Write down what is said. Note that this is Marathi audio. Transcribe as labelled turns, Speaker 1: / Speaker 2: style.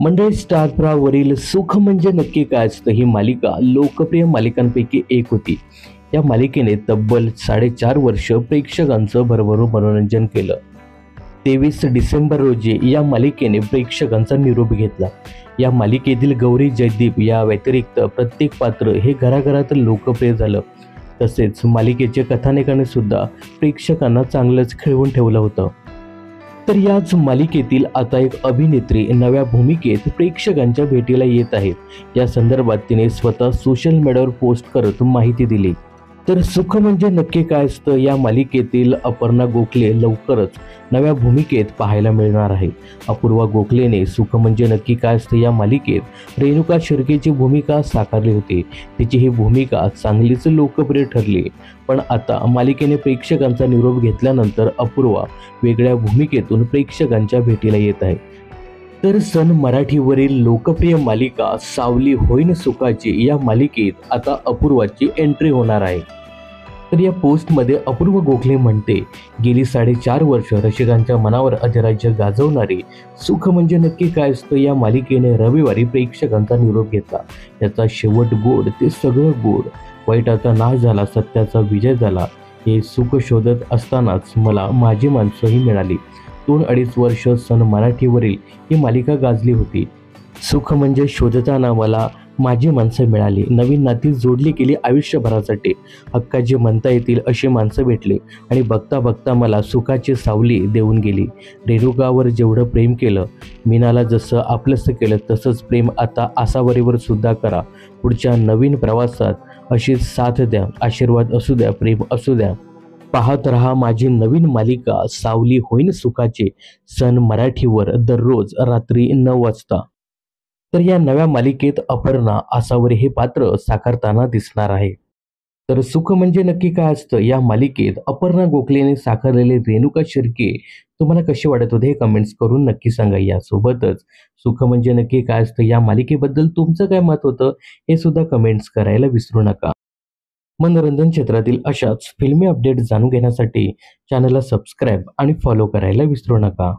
Speaker 1: मंडळी, स्टार प्रवाहावरील सुख म्हणजे नक्की काय असतं ही मालिका लोकप्रिय मालिकांपैकी एक होती. या मालिकेने तब्बल 4.5 वर्ष प्रेक्षकांचं भरभरून मनोरंजन केलं. 23 डिसेंबर रोजी या मालिकेने प्रेक्षकांचा निरोप घेतला. या मालिकेतील गौरी जयदीप या व्यतिरिक्त प्रत्येक पात्र हे घराघरात लोकप्रिय झालं. तसेच मालिकेच्या कथानकाने सुद्धा प्रेक्षकांना चांगलंच खिळवून ठेवलं होतं. तर याच मालिकेतील आता एक अभिनेत्री नव्या भूमिकेत प्रेक्षकांच्या भेटीला येत आहे. या संदर्भात तिने स्वतः सोशल मीडियावर पोस्ट करत माहिती दिली. तर सुख म्हणजे नक्की काय असतं या मालिकेतील अपर्णा गोखले लवकरच नव्या भूमिकेत पाहायला मिळणार आहे. अपूर्वा गोखलेने सुख म्हणजे नक्की काय असतं या मालिकेत रेणुका शिर्केची भूमिका साकारली होती. तिची ही भूमिका चांगलीच लोकप्रिय ठरली. पण आता मालिकेने प्रेक्षकांचा निरोप घेतल्यानंतर अपूर्वा वेगळ्या भूमिकेतून प्रेक्षकांच्या भेटीला येत आहे. तर सन मराठीवरील लोकप्रिय मालिका सावली होईन सुखाची या मालिकेत आता अपूर्वाची एंट्री होणार आहे. तर या पोस्टमध्ये अपूर्वा गोखले म्हणते, गेली 4.5 वर्ष रसिकांच्या मनावर अधिराज्य गाजवणारी सुख म्हणजे नक्की काय असतं या मालिकेने रविवारी प्रेक्षकांचा निरोप घेतला. याचा शेवट गोड ते सगळं गोड, वाईटाचा नाश झाला, सत्याचा विजय झाला. हे सुख शोधत असतानाच मला माझी माणसंही मिळाली. 2-2.5 वर्ष सन मराठीवरील ही मालिका गाजली होती. सुख म्हणजे शोधताना मला माझी माणसं मिळाली, नवीन नाती जोडली गेली आयुष्यभरासाठी. हक्काची म्हणता येतील अशी माणसं भेटली आणि बघता बघता मला सुखाची सावली देऊन गेली. रेणुकावर जेवढं प्रेम केलं, मीनाला जसं आपलंसं केलं, तसंच प्रेम आता आसावरीवर सुद्धा करा. पुढच्या नवीन प्रवासात अशीच साथ द्या, आशीर्वाद असू द्या, प्रेम असू द्या. पाहत रहा माझी नवीन मालिका सावली होईन सुखाची, सन मराठीवर दररोज रात्री 9 वाजता. तर या नव्या मालिकेत अपर्णा आसावरी हे पात्र साकारताना दिसणार आहे. तर सुख म्हणजे नक्की काय असतं या मालिकेत अपर्णा गोखलेने साकारलेले रेणुका शिर्के तुम्हाला कसे वाटत होते हे कमेंट्स करून नक्की सांगा. यासोबतच सुख म्हणजे नक्की काय असतं या मालिकेबद्दल तुमचं काय मत होतं हे सुद्धा कमेंट्स करायला विसरू नका. मनोरंजन क्षेत्रातील अशाच फिल्मी अपडेट जाणून घेण्यासाठी चॅनलला सबस्क्राईब आणि फॉलो करायला विसरू नका.